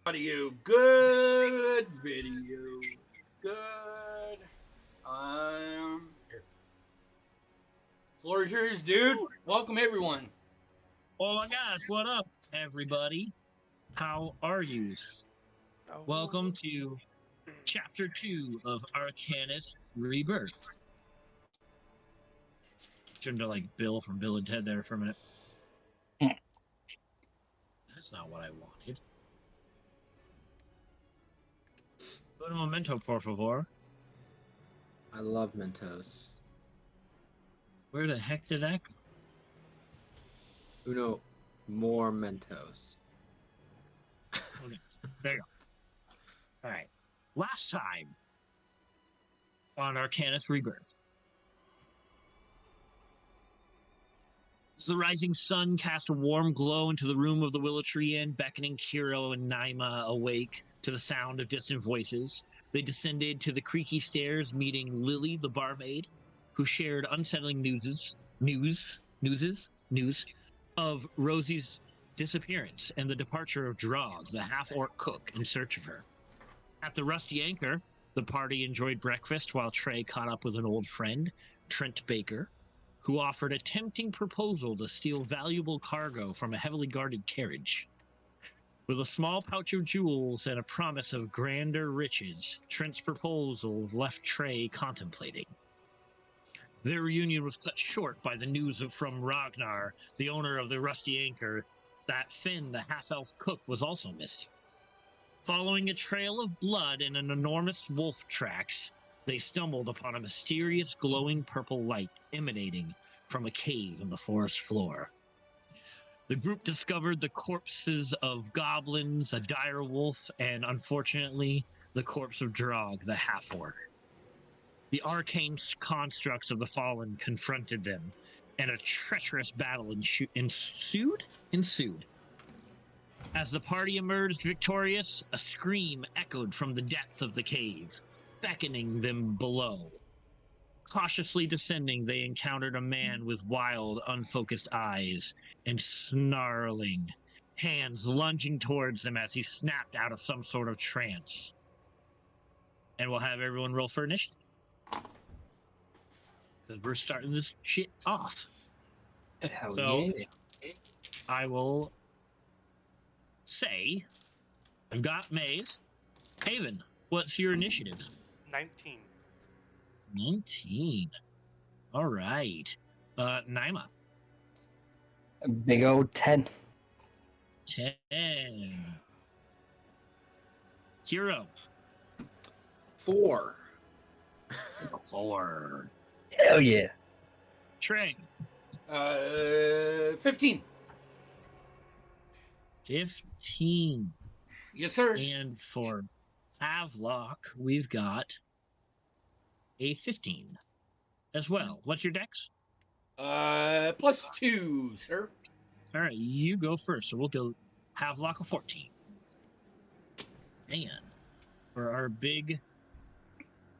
Audio, good video, good. Here. Floor is yours, dude. Welcome, everyone. Oh my gosh, what up, everybody? How are you? Welcome to Chapter 2 of Arcanus Rebirth. Turned to like Bill from Bill and Ted there for a minute. That's not what I wanted. Go to Memento, por favor. I love Mentos. Where the heck did that go? Uno, more Mentos. Okay, there you go. Alright. Last time on Arcanus Rebirth. As the rising sun cast a warm glow into the room of the Willow Tree Inn, beckoning Kiro and Naima awake to the sound of distant voices, they descended to the creaky stairs, meeting Lily, the barmaid, who shared unsettling news of Rosie's disappearance and the departure of Drog, the half-orc cook, in search of her. At the Rusty Anchor, the party enjoyed breakfast while Trey caught up with an old friend, Trent Baker, who offered a tempting proposal to steal valuable cargo from a heavily guarded carriage. With a small pouch of jewels and a promise of grander riches, Trent's proposal left Trey contemplating. Their reunion was cut short by the news from Ragnar, the owner of the Rusty Anchor, that Finn, the half-elf cook, was also missing. Following a trail of blood and an enormous wolf tracks, they stumbled upon a mysterious glowing purple light emanating from a cave in the forest floor. The group discovered the corpses of goblins, a dire wolf, and, unfortunately, the corpse of Drog, the half-orc. The arcane constructs of the fallen confronted them, and a treacherous battle ensued. As the party emerged victorious, a scream echoed from the depth of the cave, beckoning them below. Cautiously descending, they encountered a man with wild, unfocused eyes and snarling hands lunging towards them as he snapped out of some sort of trance. And we'll have everyone roll for initiative, because we're starting this shit off. Hell So, yeah. I will say, I've got Maze. Haven, what's your initiative? 19. 19. All right. Naima. Big old 10. 10. Hero. 4. 4. Hell yeah. Trey. 15. 15. Yes, sir. And for Havelock, we've got a 15 as well. What's your dex? +2, sir. All right, you go first. So we'll go Havelock a 14. And for our big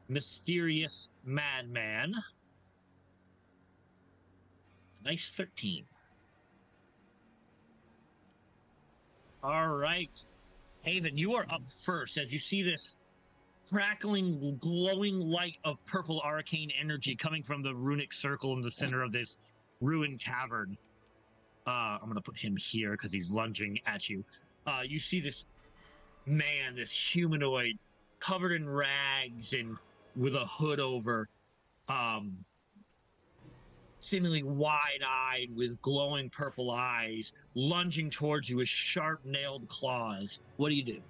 mysterious madman, nice 13. All right, Haven, you are up first as you see this crackling, glowing light of purple arcane energy coming from the runic circle in the center of this ruined cavern. I'm going to put him here because he's lunging at you. You see this man, this humanoid, covered in rags and with a hood over, seemingly wide-eyed with glowing purple eyes, lunging towards you with sharp-nailed claws. What do you do?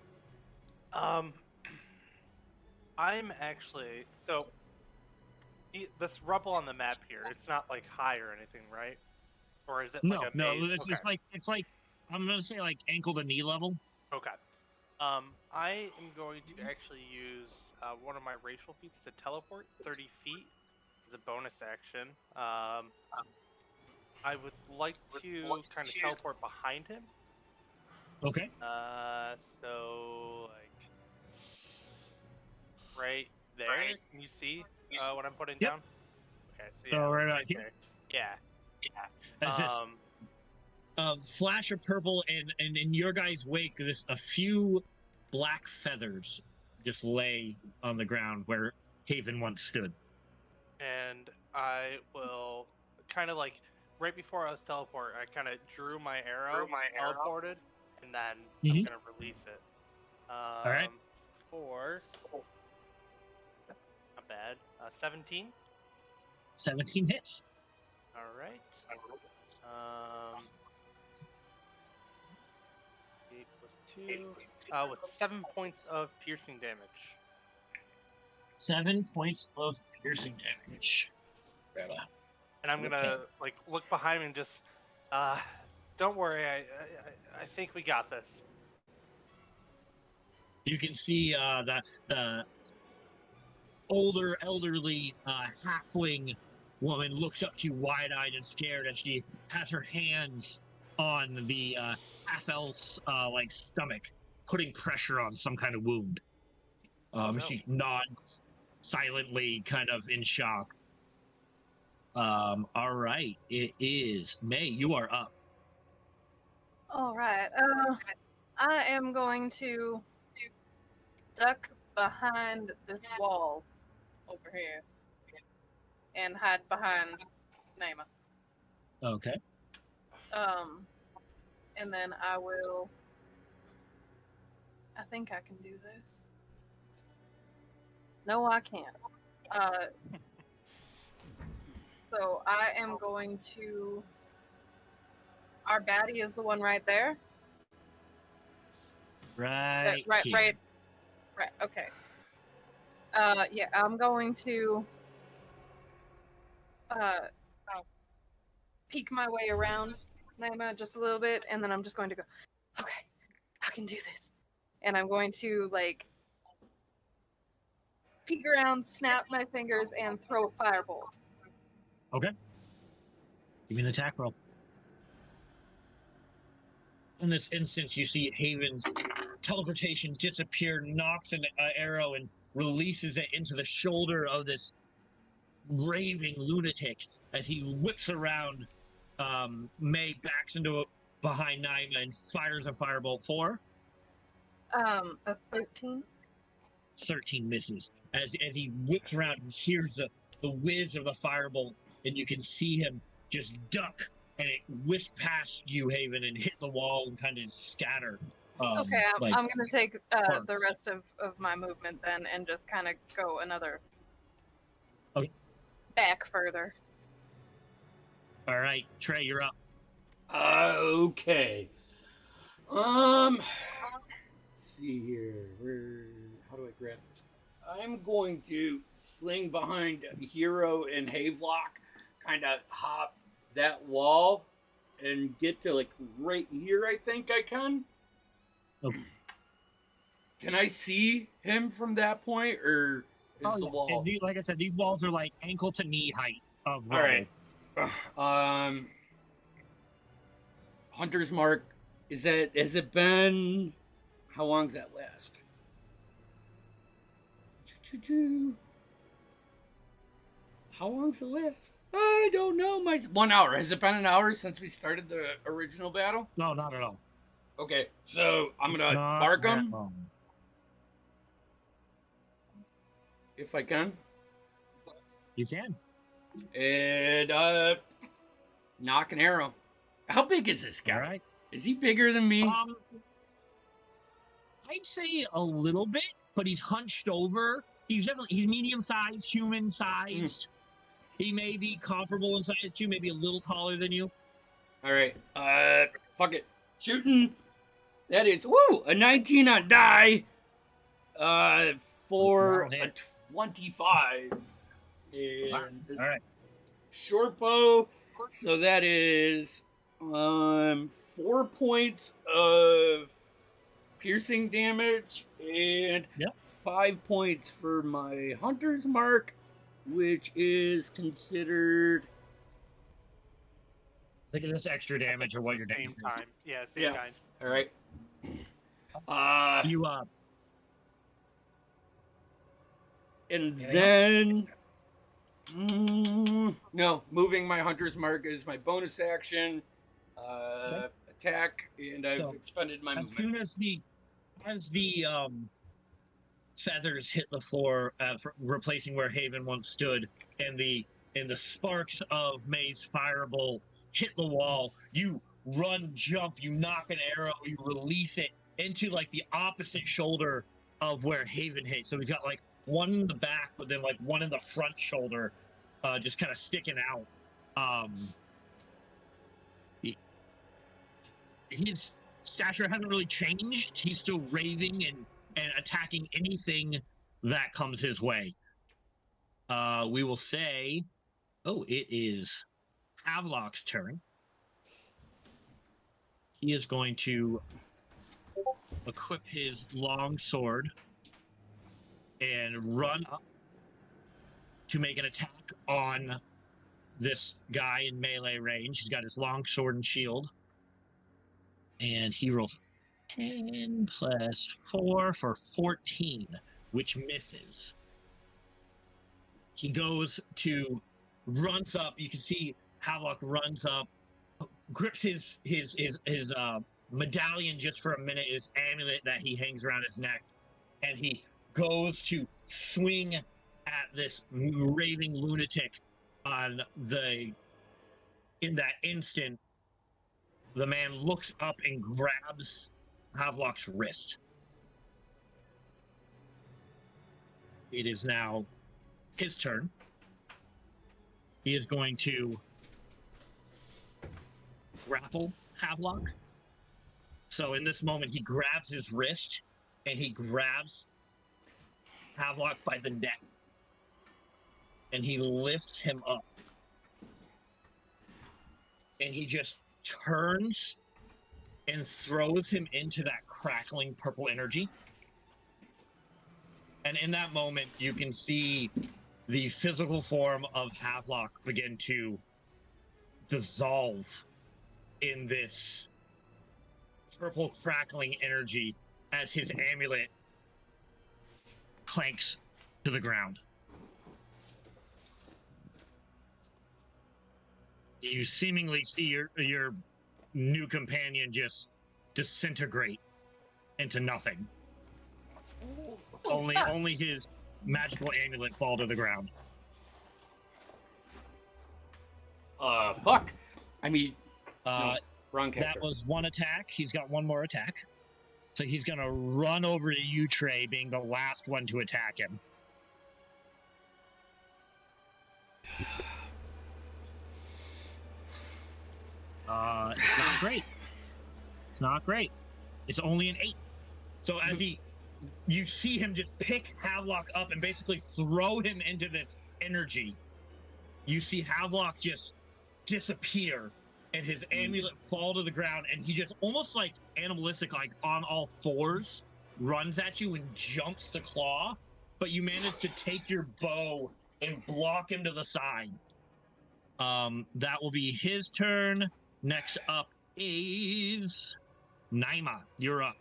I'm actually this rubble on the map here. It's not like high or anything, right? Or is it? No, like a no. maze? It's like I'm gonna say like ankle to knee level. Okay. I am going to actually use one of my racial feats to teleport 30 feet as a bonus action. I would like to kind of teleport behind him. Okay. So like right there. Can you see what I'm putting down? Okay, so yeah, right out here. there. Yeah. That's this flash of purple, and in your guys' wake, a few black feathers just lay on the ground where Haven once stood. And I will kind of like right before I was teleport, I kind of drew my arrow, teleported, and then I'm Mhm. gonna release it. All right. For not bad. 17. 17 hits. All right. 8 plus 2. With 7 points of piercing damage. 7 points of piercing damage. And I'm gonna like look behind me and just, don't worry. I think we got this. You can see the elderly halfling woman looks up to you wide-eyed and scared as she has her hands on the half-elf's like stomach, putting pressure on some kind of wound. No. She nods silently, kind of in shock. All right, it is May. You are up. All right. I am going to duck behind this wall over here and hide behind Naima. Okay. And then I will. I think I can do this. No, I can't. So I am going to. Our baddie is the one right there. Right. Right. Okay. Yeah, I'm going to peek my way around Naima just a little bit, and then I'm just going to go, okay, I can do this. And I'm going to, like, peek around, snap my fingers, and throw a firebolt. Okay. Give me an attack roll. In this instance, you see Haven's teleportation disappear, knocks an arrow, and releases it into the shoulder of this raving lunatic as he whips around. May backs into behind Naima and fires a firebolt for A 13. 13 misses. As he whips around, he hears the whiz of the firebolt, and you can see him just duck, and it whisked past you, Haven, and hit the wall and kind of scatter. Okay, I'm going to take parts. the rest of my movement then and just kind of go another back further. All right, Trey, you're up. Okay. Let's see here. How do I grab this? I'm going to sling behind Hero and Havelock, kind of hop that wall and get to like right here. I think I can. Okay. Can I see him from that point, or is the yeah. wall? And like I said, these walls are like ankle to knee height of All rubble. right. Hunter's Mark. Has it been? How long does that last? How long does it last? I don't know. 1 hour. Has it been an hour since we started the original battle? No, not at all. Okay, so I'm gonna Not mark at him all. if I can, You can. and knock an arrow. How big is this guy? All right. Is he bigger than me? I'd say a little bit, but he's hunched over. He's medium sized, human sized. He may be comparable in size to you, maybe a little taller than you. All right. Fuck it. Shooting. That is a 19 on die. For That'll a hit. 25. And All right. short bow. So that is 4 points of piercing damage and Yep. 5 points for my Hunter's Mark, which is considered. Look at this extra damage or what you're Same doing. time. Yeah, same Yeah. kind. All right. You And Anything then no, moving my Hunter's Mark is my bonus action. Okay. Attack, and I've So, expended my as movement. soon as the as the feathers hit the floor, replacing where Haven once stood, and the sparks of May's fireball hit the wall, you run, jump, you knock an arrow, you release it into like the opposite shoulder of where Haven hit. So he's got like one in the back, but then like one in the front shoulder, just kind of sticking out. His stature hasn't really changed. He's still raving and attacking anything that comes his way. We will say, it is Havelock's turn. He is going to equip his long sword and run up to make an attack on this guy in melee range. He's got his long sword and shield. And he rolls 10 plus 4 for 14, which misses. He goes to, runs up. You can see Havelock runs up, grips his medallion just for a minute, his amulet that he hangs around his neck, and he goes to swing at this raving lunatic in that instant. The man looks up and grabs Havelock's wrist. It is now his turn. He is going to grapple Havelock. So in this moment, he grabs his wrist and he grabs Havelock by the neck. And he lifts him up. And he just turns and throws him into that crackling purple energy. And in that moment, you can see the physical form of Havelock begin to dissolve in this purple crackling energy as his amulet clanks to the ground. You seemingly see your new companion just disintegrate into nothing. Only his magical amulet fall to the ground. Fuck. I mean, No, wrong character. that was one attack. He's got one more attack. So he's going to run over to you, Trey, being the last one to attack him. It's not great. It's not great. It's only an 8. So as you see him just pick Havelock up and basically throw him into this energy. You see Havelock just disappear and his amulet fall to the ground, and he just almost like animalistic, like on all fours, runs at you and jumps to claw, but you manage to take your bow and block him to the side. That will be his turn. Next up is Naima. You're up.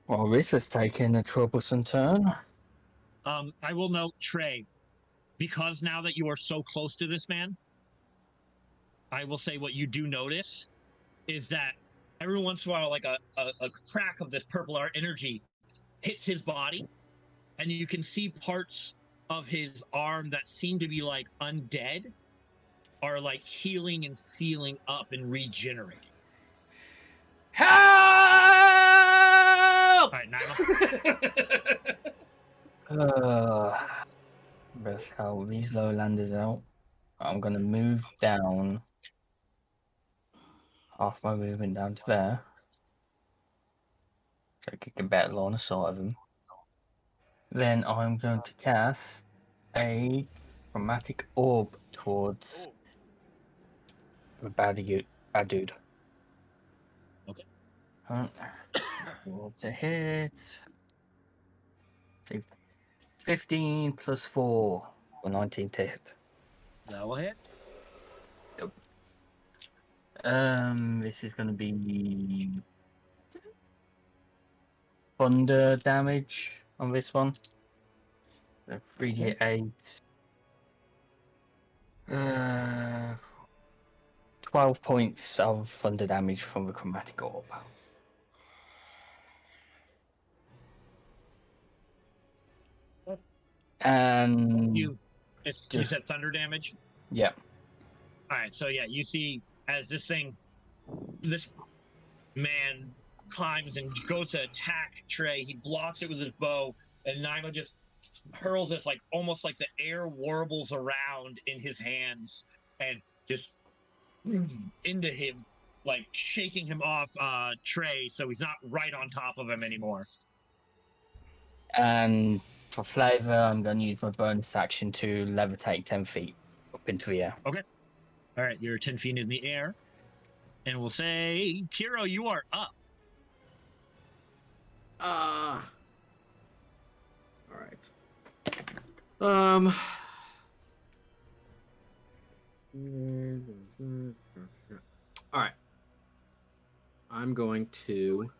Well, this has taken a troublesome turn. I will note, Trey, because now that you are so close to this man, I will say what you do notice is that every once in a while, like a crack of this purple art energy hits his body, and you can see parts of his arm that seem to be like undead are like healing and sealing up and regenerating. Help! All right, Naima. Let's help these lowlanders out. I'm gonna move down half my movement down to there, so I can get a better line of sight of them. Then I'm going to cast a chromatic orb towards the bad dude. Okay. Orb to hit. So 15 plus 4 for 19 to hit. That will hit. This is going to be thunder damage on this one. So 3d8. 12 points of thunder damage from the chromatic orb. And You Just- said thunder damage? yeah, Alright, so yeah, you see as this man climbs and goes to attack Trey, he blocks it with his bow, and Naima just hurls this like almost like the air warbles around in his hands and just into him, like shaking him off Trey so he's not right on top of him anymore. and for flavor, I'm going to use my bonus action to levitate 10 feet up into the air. Alright, you're 10 feet in the air. And we'll say, Kiro, you are up. All right. All right. I'm going to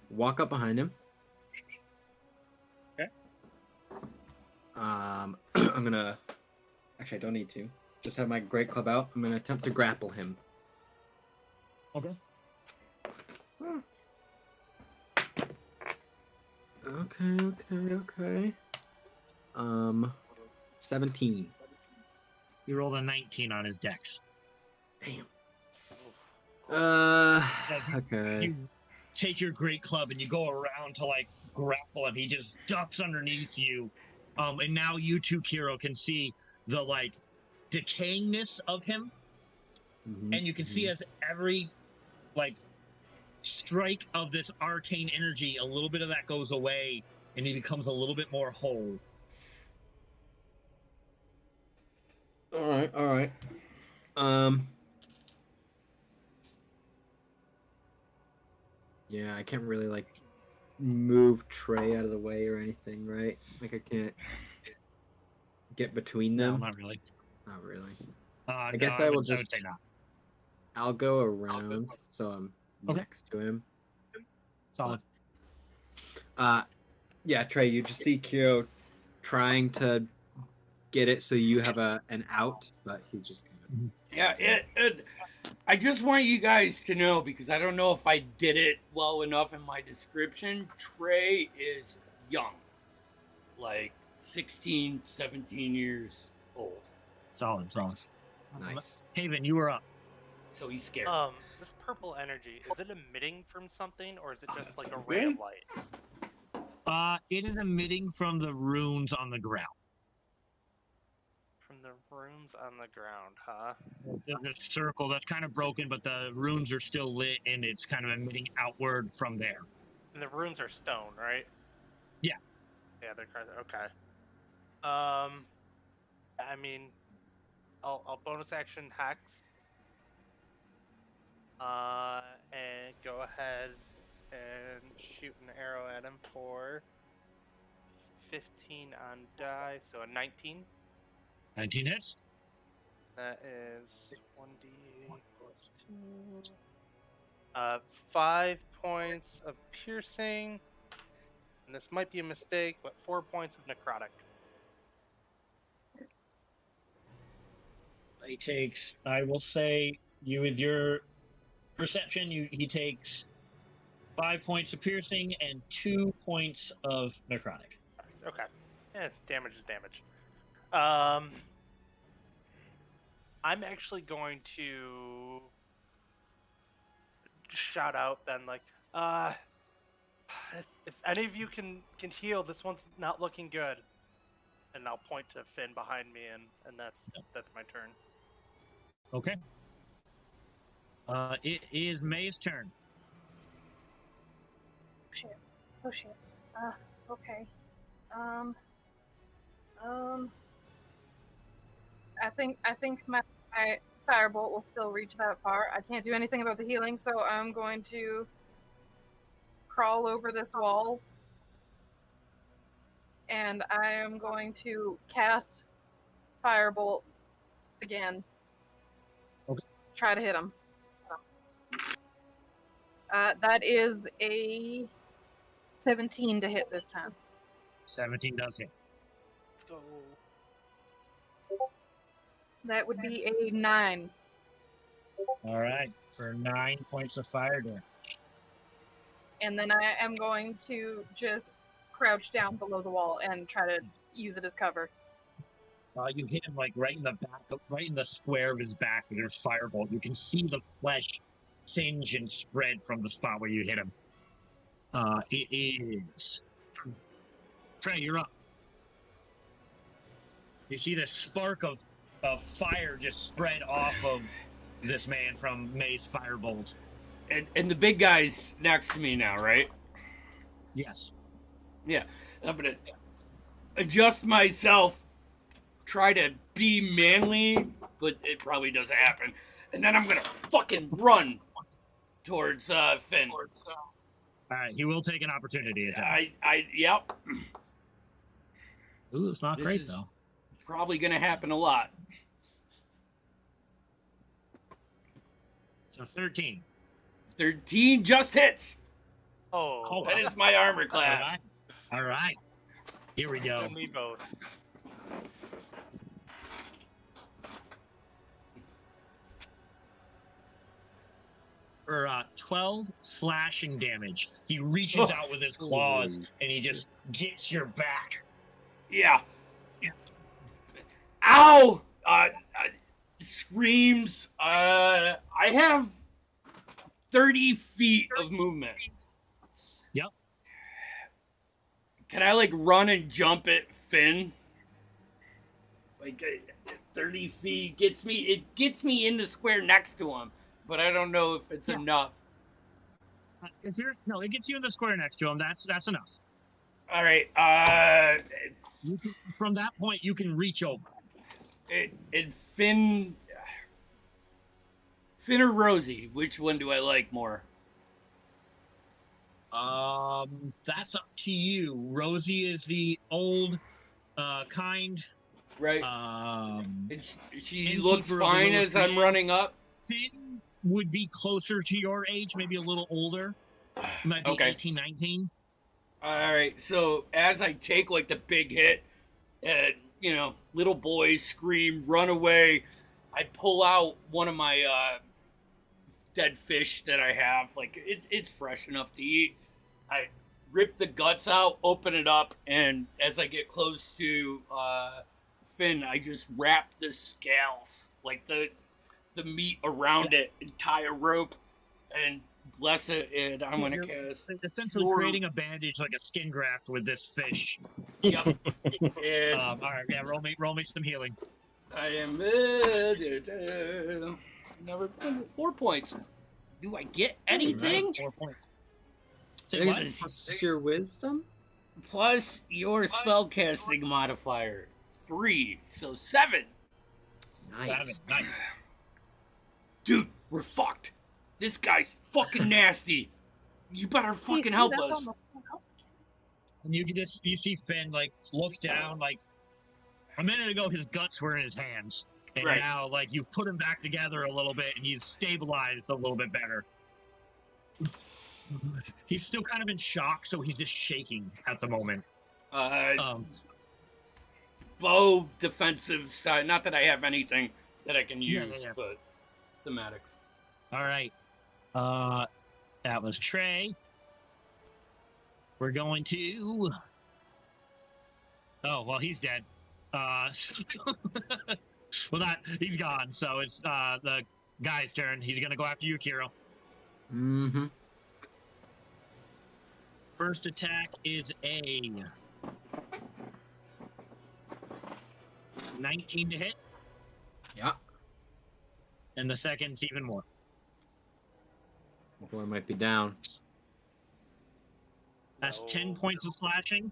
walk up behind him. Okay. I'm gonna. Actually, I don't need to. Just have my great club out. I'm gonna attempt to grapple him. Okay. Okay. 17. You rolled a 19 on his dex. Damn. So Okay. You take your great club and you go around to like grapple him. He just ducks underneath you. And now you too, Kiro, can see the like decayingness of him. Mhm, And you can see mhm. as every like strike of this arcane energy, a little bit of that goes away and he becomes a little bit more whole. All right. Yeah, I can't really like move Trey out of the way or anything, right? Like I can't get between No, them. not really. Not really. I guess I will would just- say not. I'll go around, so I'm Okay. next to him. Solid. Yeah, Trey, you just see Kyo trying to get it so you have an out, but he's just kind of. Yeah, I just want you guys to know, because I don't know if I did it well enough in my description. Trey is young, like 16, 17 years old. Solid. Nice. Haven, you were up. So he's scared. This purple energy, is it emitting from something, or is it just like a ray of light? It is emitting from the runes on the ground. From the runes on the ground, huh? The circle that's kind of broken, but the runes are still lit, and it's kind of emitting outward from there. And the runes are stone, right? Yeah. Yeah, they're okay. I mean, I'll bonus action hex. And go ahead and shoot an arrow at him for 15 on die, so a 19. 19 hits. That is 1d8 plus 2. 5 points of piercing. And this might be a mistake, but 4 points of necrotic. He takes, I will say, you with your perception, he takes 5 points of piercing and 2 points of necrotic. Okay. Damage is damage. I'm actually going to shout out then, like, if any of you can heal, this one's not looking good. And I'll point to Finn behind me, and that's my turn. Okay. It is May's turn. Oh shit. Okay. I think my firebolt will still reach that far. I can't do anything about the healing, so I'm going to crawl over this wall, and I am going to cast firebolt again. Okay. Try to hit him. That is a 17 to hit this time. 17 does hit. Let's go. That would be a 9. All right, for 9 points of fire damage. And then I am going to just crouch down below the wall and try to use it as cover. You hit him like right in the back, right in the square of his back with your firebolt. You can see the flesh singe and spread from the spot where you hit him. It is Trey. You're up. You see the spark of fire just spread off of this man from May's firebolt. And the big guy's next to me now, right? Yes. Yeah. I'm gonna adjust myself, try to be manly, but it probably doesn't happen. And then I'm gonna fucking run towards Finn. All right, he will take an opportunity attack. Yep. Ooh, it's not This great is though. Probably gonna happen a lot. So 13. 13 just hits. Oh, That is my armor class. All right. Here we go. me both. For 12 slashing damage. He reaches Oh, out with his claws holy and he just gets your back. Yeah. Ow! Screams. I have 30 feet of movement. Yep. Can I like run and jump at Finn? Like 30 feet gets me. It gets me in the square next to him, but I don't know if it's enough. It gets you in the square next to him. That's enough. All right. From that point, you can reach over. And Finn or Rosie, which one do I like more? That's up to you. Rosie is the old, kind. Right. And She looks fine as I'm running up. Finn would be closer to your age, maybe a little older. Might be Okay. 18, 19. All right. So as I take like the big hit, and little boys scream, run away. I pull out one of my dead fish that I have. Like it's fresh enough to eat. I rip the guts out, open it up, and as I get close to Finn, I just wrap the scales, like the meat around it, and tie a rope and bless it. And I'm gonna cast Essentially creating a bandage like a skin graft with this fish. Yep. And All right, yeah. Roll me some healing. I am never 4 points. Do I get anything? Right, 4 points. Say I what? think it's your wisdom? Plus your spellcasting modifier 3, so 7. Nice. Nice. Dude, we're fucked. This guy's fucking nasty. You better fucking help us. And you see Finn like look down, like a minute ago his guts were in his hands. And Right. now like you've put him back together a little bit and he's stabilized a little bit better. He's still kind of in shock, so he's just shaking at the moment. Bow defensive style. Not that I have anything that I can use, Yeah. but thematics. All right. That was Trey. We're going to. Oh well, he's dead. He's gone. So it's the guy's turn. He's gonna go after you, Kiro. Mm-hmm. First attack is a 19 to hit, Yeah. and the second's even more. Boy might be down. That's 10 points of slashing,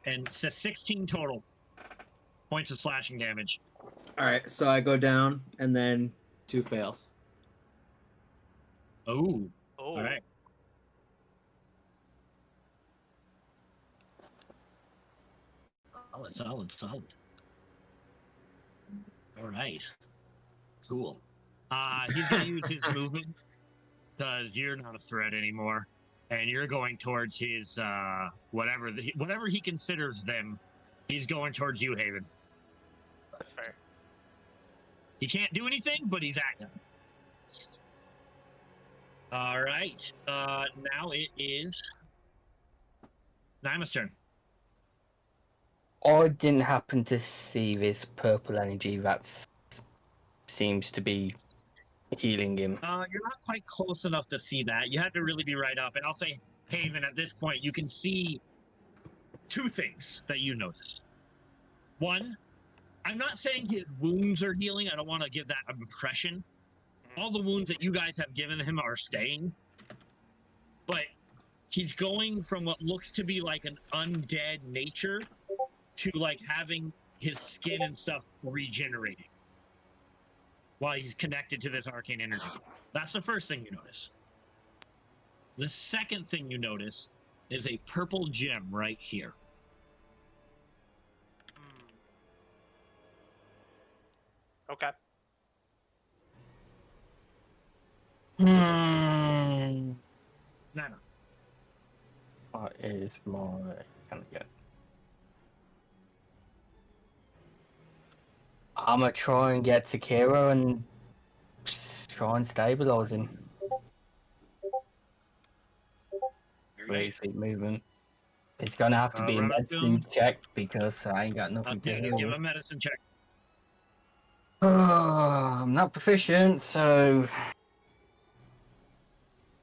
and it's a 16 total points of slashing damage. All right, so I go down, and then 2 fails. Oh, Oh, all right. Solid. All right. Cool. He's gonna use his movement because you're not a threat anymore, and you're going towards his whatever he considers them. He's going towards you, Haven. That's fair. He can't do anything, but he's active. All right. Now it is Naima's turn. I didn't happen to see this purple energy that seems to be healing him. You're not quite close enough to see that. You have to really be right up. And I'll say, Haven, at this point, you can see two things that you notice. One, I'm not saying his wounds are healing. I don't want to give that impression. All the wounds that you guys have given him are staying. But he's going from what looks to be like an undead nature to like having his skin and stuff regenerating while he's connected to this arcane energy. That's the first thing you notice. The second thing you notice is a purple gem right here. Okay. Hmm. No. What is my kind of get? I'm gonna try and get to Kira and try and stabilize him. 3 feet movement. It's gonna have to be a run up to him. medicine check because I ain't got nothing to Yeah, heal give with. a medicine check. I'm not proficient, so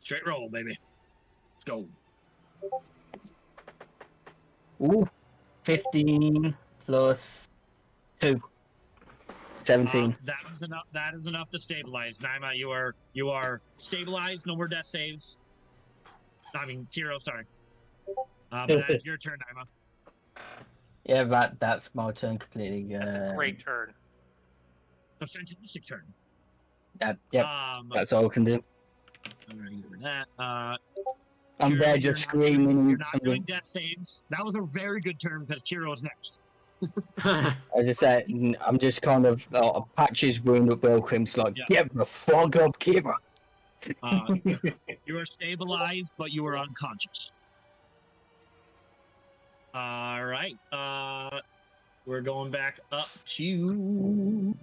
Straight roll, baby. Let's go. ooh, 15 plus 2. 17. That is enough to stabilize. Naima, you are stabilized. No more death saves. I mean, Tiro, sorry. But that is your turn, Naima. Yeah, that's my turn completely. That's a great turn. A fantastic turn. Yep, that's all I can do. I'm gonna use that. I'm Kiro, there you're just not screaming. You're not doing death saves. That was a very good turn because Kiro is next. As I said, I'm just kind of Patches wound up Wilkins like, get the fog up, Kira. You are stabilized, but you are unconscious. All right. We're going back up to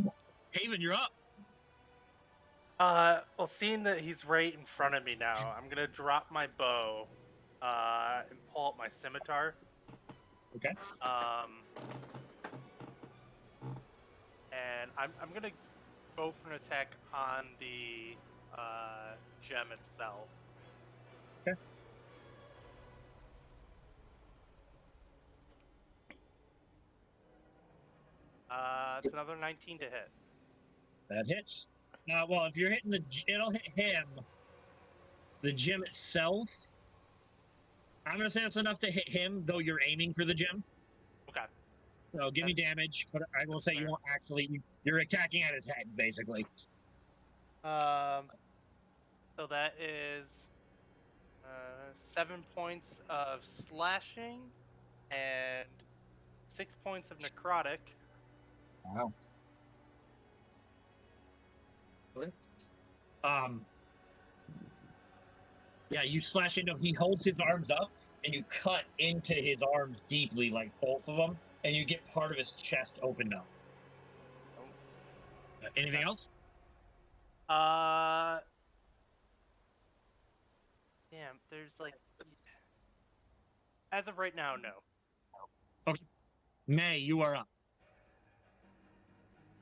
Haven. You're up. Well, seeing that he's right in front of me now, I'm gonna drop my bow, and pull out my scimitar. Okay. And I'm gonna go for an attack on the gem itself. Okay. It's another 19 to hit. That hits. Well, if you're hitting it'll hit him. The gem itself, I'm gonna say that's enough to hit him, though you're aiming for the gem. Okay. So give me damage, but I will say you won't actually. You're attacking at his head, basically. So that is 7 points of slashing and 6 points of necrotic. Wow. Yeah, you slash into him. He holds his arms up, and you cut into his arms deeply, like both of them, and you get part of his chest opened up. Anything else? Damn, there's like... As of right now, no. Okay. May, you are up.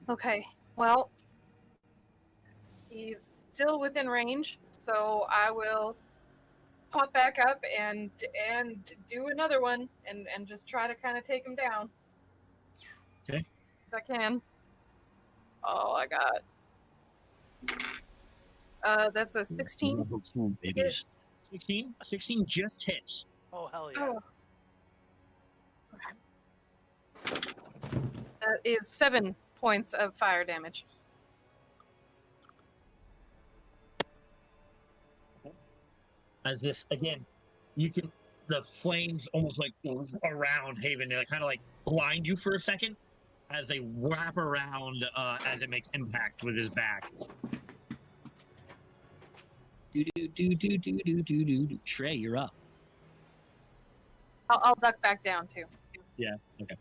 Okay, well, he's still within range, so I will pop back up and do another one and just try to kind of take him down. Okay. As I can. Oh, I got. That's a 16. 16 just hits. Oh, hell yeah. Oh. Okay. That is 7 points of fire damage. As this, again, you can, the flames almost like around Haven, they kind of like blind you for a second as they wrap around as it makes impact with his back. Trey, you're up. I'll duck back down too. Yeah, okay.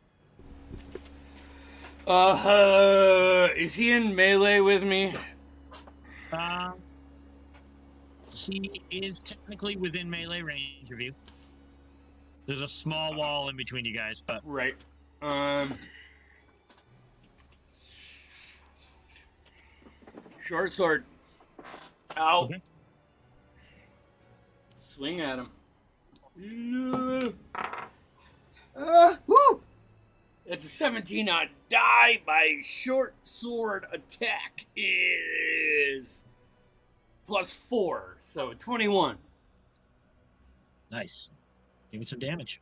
Is he in melee with me? He is technically within melee range of you. There's a small wall in between you guys, but Right. Short sword. Ow. Okay. Swing at him. Woo! It's a 17 on die. My short sword attack is +4, so 21. nice. Give me some damage.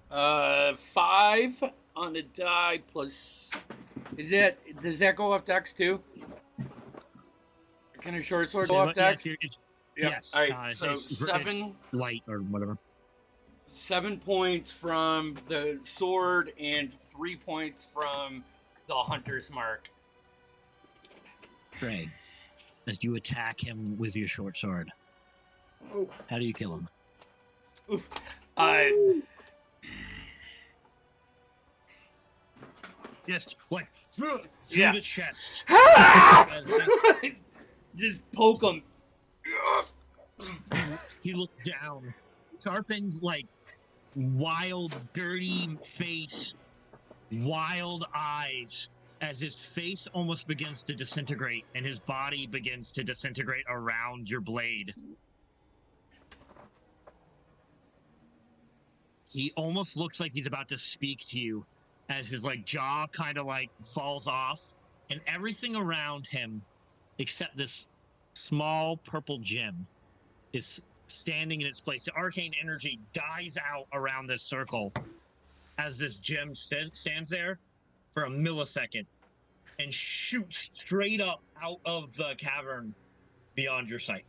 5 on the die plus. Does that go off dex too? Can a short sword go off dex? Yes. All right. So it's 7 light or whatever. 7 points from the sword and 3 points from the hunter's mark. Trey, as you attack him with your short sword, how do you kill him? Oof. Just like through Yeah. the chest. Just poke him. He looks down, sharpened, like wild, dirty face, wild eyes, as his face almost begins to disintegrate and his body begins to disintegrate around your blade. He almost looks like he's about to speak to you as his like jaw kind of like falls off, and everything around him except this small purple gem is standing in its place. The arcane energy dies out around this circle as this gem stands there for a millisecond and shoots straight up out of the cavern beyond your sight.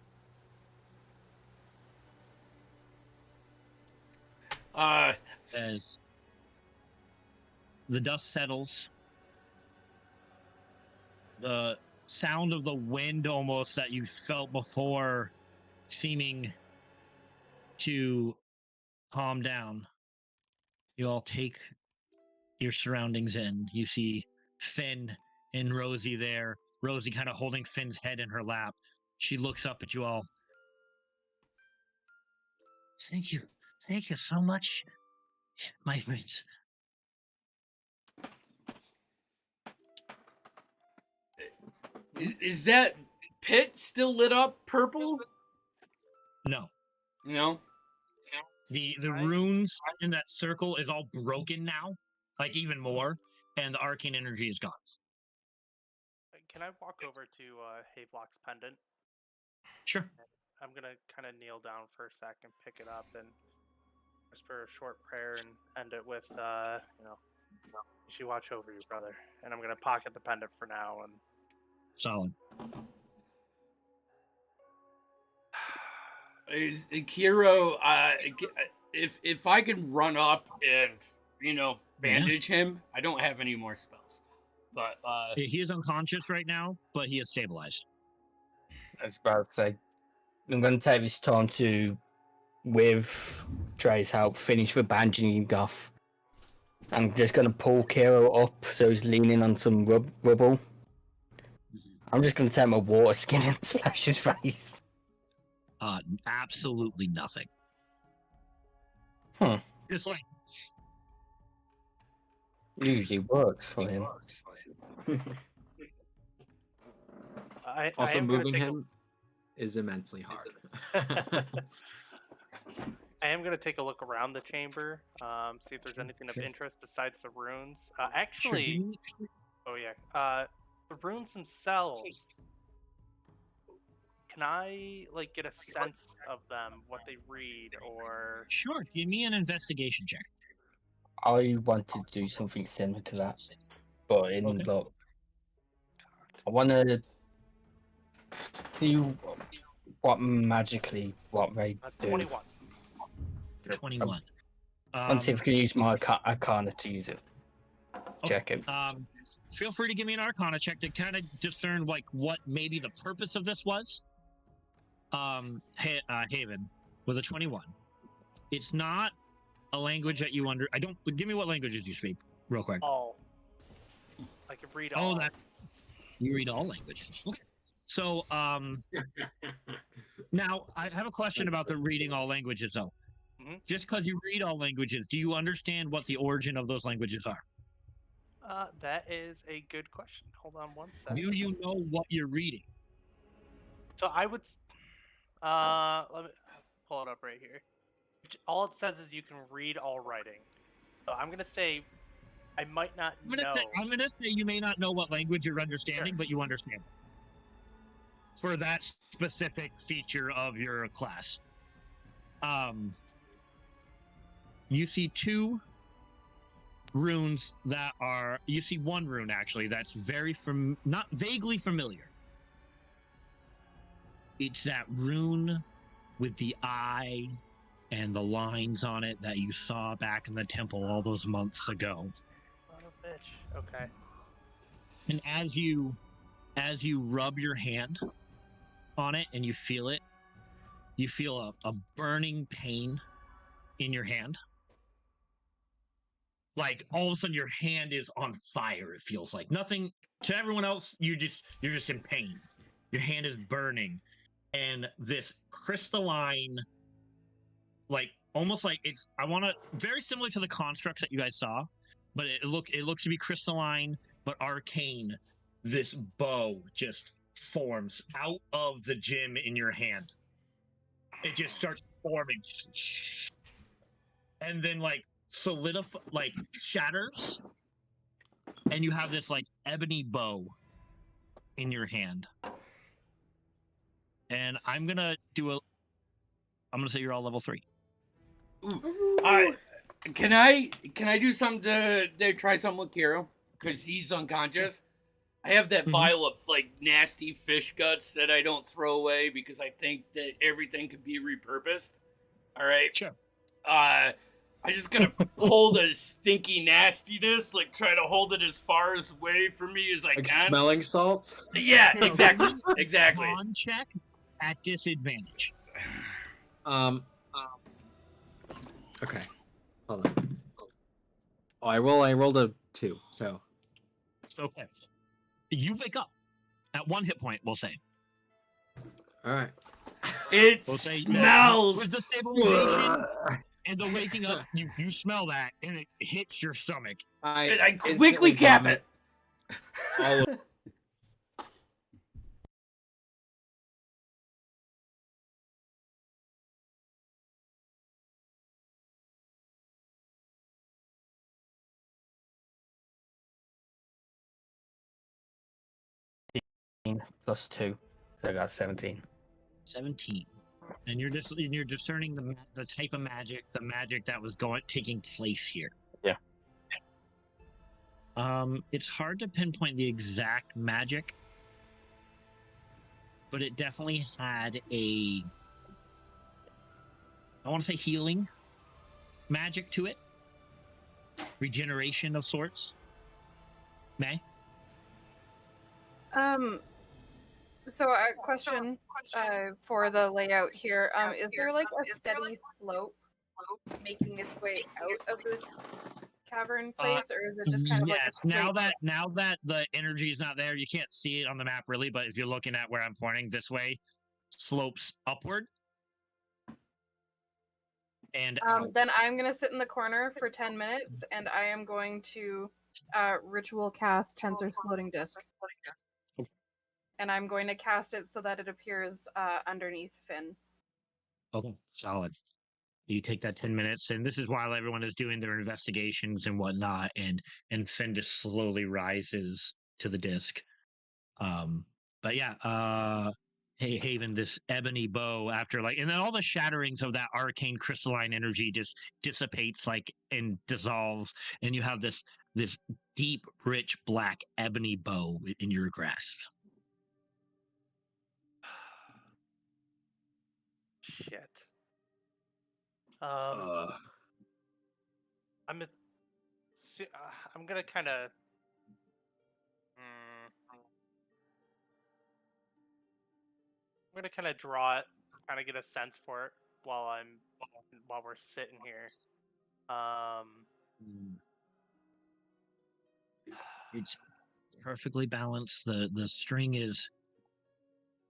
As the dust settles, the sound of the wind almost that you felt before seeming to calm down. You all take your surroundings in. You see Finn and Rosie there. Rosie kind of holding Finn's head in her lap. She looks up at you all. Thank you. Thank you so much, my friends. Is that pit still lit up purple? No. No. The runes in that circle is all broken now, like even more, and the arcane energy is gone. Can I walk over to Havelock's pendant? Sure. I'm gonna kind of kneel down for a second, pick it up, and whisper a short prayer, and end it with, she watch over you, brother. And I'm gonna pocket the pendant for now. And Solid. Is Kiro? If I could run up and bandage him, I don't have any more spells, but he is unconscious right now, but he is stabilized. I was about to say, I'm going to take this time to, with Trey's help, finish the bandaging off. I'm just going to pull Kiro up so he's leaning on some rubble. I'm just going to take my water skin and splash his face. Absolutely nothing. Just like usually works for him. Also, moving him is immensely hard. I am going to take a look around the chamber, see if there's anything of interest besides the runes. Actually, the runes themselves, can I get a sense of them, what they read, or... Sure, give me an investigation check. I want to do something similar to that, but in I want to see what they do. 21. 21. I want to see if I can use my Arcana to use it. Check it. Feel free to give me an Arcana check to kind of discern what maybe the purpose of this was. Haven with a 21. It's not a language that you give me what languages you speak real quick. All. I can read all. Oh, that you read all languages. Okay. So, now I have a question about the reading all languages, though. Mhm. Just because you read all languages, do you understand what the origin of those languages are? That is a good question. Hold on one second. Do you know what you're reading? So I would. Let me pull it up right here. All it says is you can read all writing. So I'm gonna say I might not know. I'm gonna say you may not know what language you're understanding, but you understand it for that specific feature of your class. You see two runes that are. You see one rune actually that's very not vaguely familiar. It's that rune with the eye and the lines on it that you saw back in the temple all those months ago. Son of a bitch. Okay. And as you rub your hand on it and you feel it, you feel a burning pain in your hand. Like all of a sudden your hand is on fire, it feels like. Nothing to everyone else, you're just in pain. Your hand is burning. And this crystalline, like almost like it's very similar to the constructs that you guys saw, but it looks to be crystalline but arcane. This bow just forms out of the gem in your hand. It just starts forming, and then like shatters, and you have this like ebony bow in your hand. And I'm gonna say you're all level 3. Ooh. Can I do something to try something with Kiro? Because he's unconscious. I have that vial of like nasty fish guts that I don't throw away because I think that everything could be repurposed. All right. Sure. I just gotta pull the stinky nastiness, like try to hold it as far away from me as I Like can. smelling salts? Yeah, exactly. Exactly. On check at disadvantage. Okay. Hold on. Oh, I rolled a 2, so. Okay. You wake up at 1 hit point, we'll say. Alright. It We'll say smells. with the stabilization and the waking up, you smell that and it hits your stomach. And I quickly cap it. All of Plus 2. So I got 17. 17. And you're discerning the type of magic, the magic that was taking place here. Yeah. It's hard to pinpoint the exact magic, but it definitely had I want to say healing magic to it. Regeneration of sorts. May? So a question for the layout here. Is there like a steady slope making its way out of this cavern place, or is it just kind of like a straight now that the energy is not there, you can't see it on the map really, but if you're looking at where I'm pointing this way, slopes upward. And then I'm gonna sit in the corner for 10 minutes, and I am going to ritual cast Tensor's floating disc. And I'm going to cast it so that it appears underneath Finn. Okay, solid. You take that 10 minutes, and this is while everyone is doing their investigations and whatnot, and Finn just slowly rises to the disc. But yeah, hey Haven, this ebony bow after and then all the shatterings of that arcane crystalline energy just dissipates and dissolves, and you have this deep, rich black ebony bow in your grasp. Shit. I'm gonna kind of. I'm gonna kind of draw it, kind of get a sense for it while we're sitting here. perfectly balanced. The string is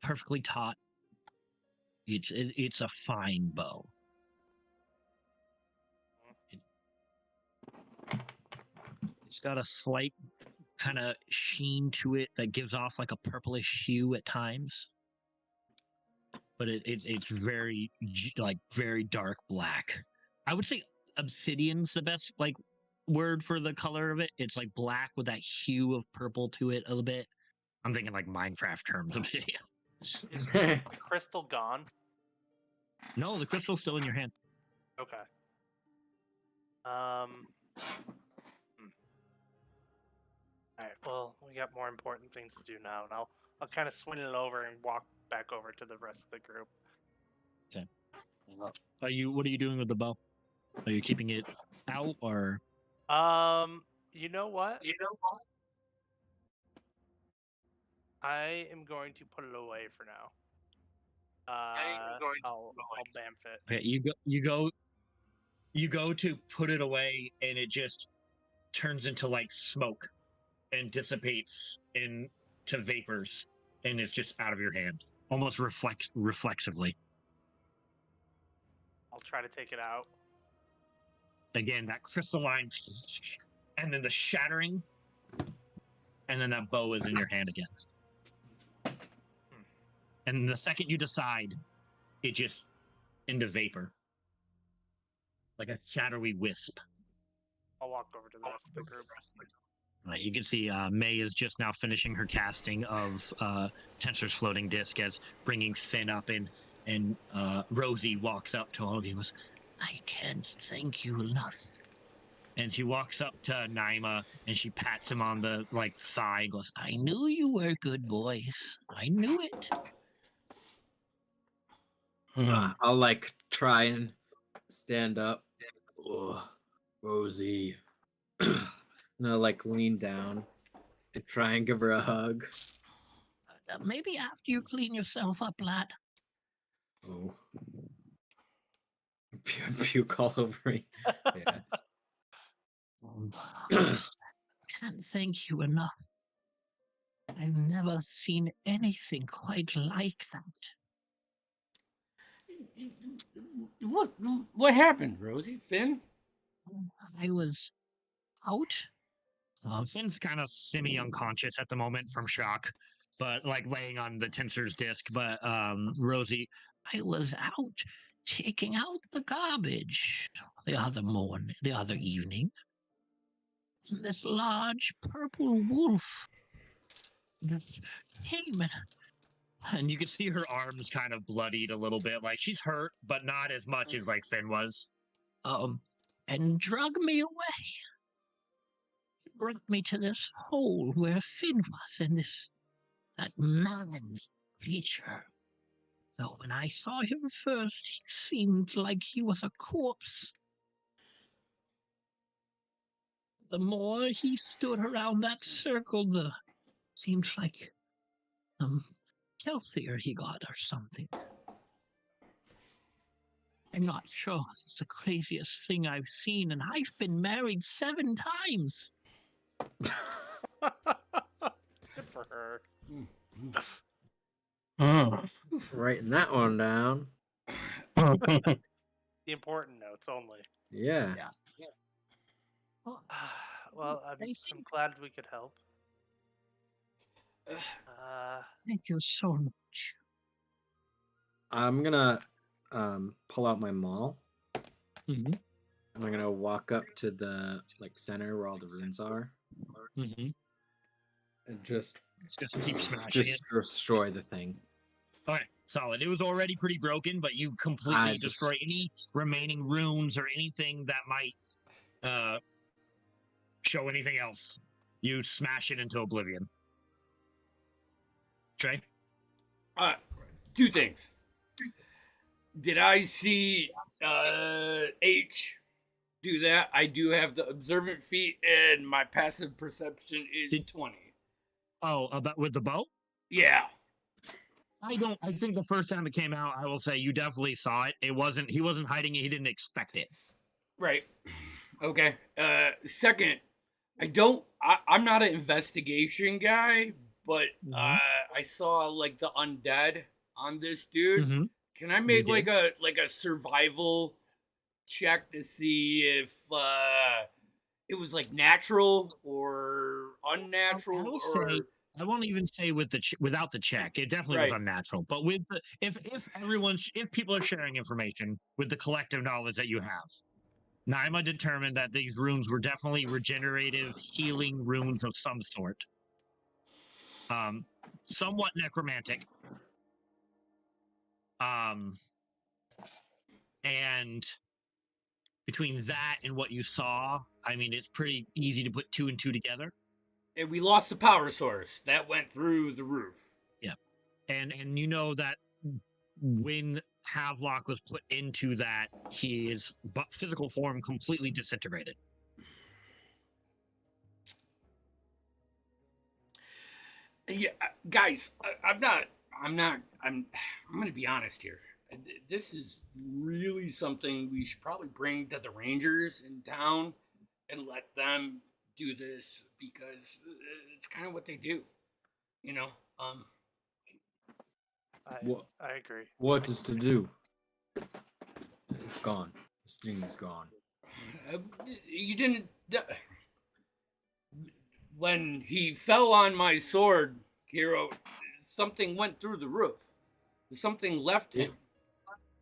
perfectly taut. It's a fine bow. It's got a slight kind of sheen to it that gives off like a purplish hue at times, but it's very like very dark black. I would say obsidian's the best like word for the color of it. It's like black with that hue of purple to it a little bit. I'm thinking like Minecraft terms, obsidian. Is the crystal gone? No, the crystal's still in your hand. Okay. Alright, well, we got more important things to do now, and I'll kind of swing it over and walk back over to the rest of the group. What are you doing with the bow? Are you keeping it out or? You know what? I am going to put it away for now. I'll bamf it. Okay, you go to put it away, and it just turns into like smoke and dissipates into vapors, and it's just out of your hand, almost reflexively. I'll try to take it out. Again, that crystalline, and then the shattering, and then that bow is in your hand again. And the second you decide, it just into vapor, like a shadowy wisp. I'll walk over to the rest of the group. Right, you can see May is just now finishing her casting of Tensor's floating disc as bringing Finn up in, and Rosie walks up to all of you and goes, I can't thank you enough. And she walks up to Naima and she pats him on the like thigh and goes, I knew you were good boys. I knew it. I'll like try and stand up. Oh, Rosie. No, like lean down and try and give her a hug. Maybe after you clean yourself up, lad. Oh. Puke all over me. Yeah. Can't thank you enough. I've never seen anything quite like that. What happened, Rosie? Finn? I was out. Finn's kind of semi-unconscious at the moment from shock, but like laying on the tensor's disc. But Rosie, I was out taking out the garbage the other evening. This large purple wolf just came, and you could see her arms kind of bloodied a little bit, like she's hurt, but not as much as like Finn was. And drug me away. It brought me to this hole where Finn was, and that man's creature. Though when I saw him first, he seemed like he was a corpse. The more he stood around that circle, the seemed like healthier he got or something. I'm not sure. It's the craziest thing I've seen, and I've been married 7 times. Good for her. Writing that one down. The important notes only. Yeah. Well, I'm glad we could help. Thank you so much. I'm gonna pull out my maul. Mm-hmm. And I'm gonna walk up to the like center where all the runes are. Mm-hmm. And just keep smashing it. Destroy the thing. Okay, solid. It was already pretty broken, but you completely destroy any remaining runes or anything that might show anything else. You smash it into oblivion. Trey? 2 things. Did I see H do that? I do have the observant feat, and my passive perception is 20. Oh, about with the bow? Yeah. I think the first time it came out, I will say you definitely saw it. He wasn't hiding it. He didn't expect it. Right. Okay. Second, I don't I'm not an investigation guy, but Mhm. I saw like the undead on this dude. Mhm. Can I You make did. like a survival check to see if it was like natural or I unnatural will say or I won't even say with the without the check. It definitely was right? unnatural. But with the if people are sharing information with the collective knowledge that you have, Naima determined that these runes were definitely regenerative healing runes of some sort. Somewhat necromantic. And between that and what you saw, I mean, it's pretty easy to put two and two together. And we lost the power source that went through the roof. Yeah, and you know that when Havelock was put into that, his physical form completely disintegrated. Yeah, guys, I'm going to be honest here. This is really something we should probably bring to the Rangers in town and let them do this because it's kind of what they do, you know. What I agree. what is to do? It's gone. This thing is gone. You didn't. When he fell on my sword, Kiro, something went through the roof. Something left him.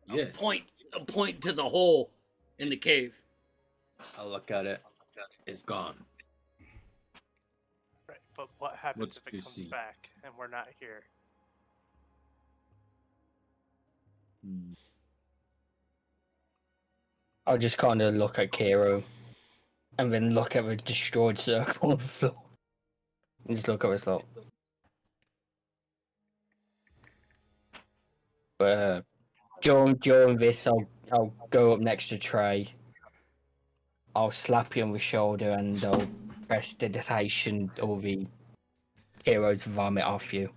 Yes. A point to the hole in the cave. I'll look at it. It's gone. Right, but what happens What's if it to comes see? back and we're not here? Hmm. I'll just kind of look at Kiro and then look at the destroyed circle on the floor. And just look at us like. During this, I'll go up next to Trey. I'll slap you on the shoulder and I'll press the detonation or the hero's vomit off you.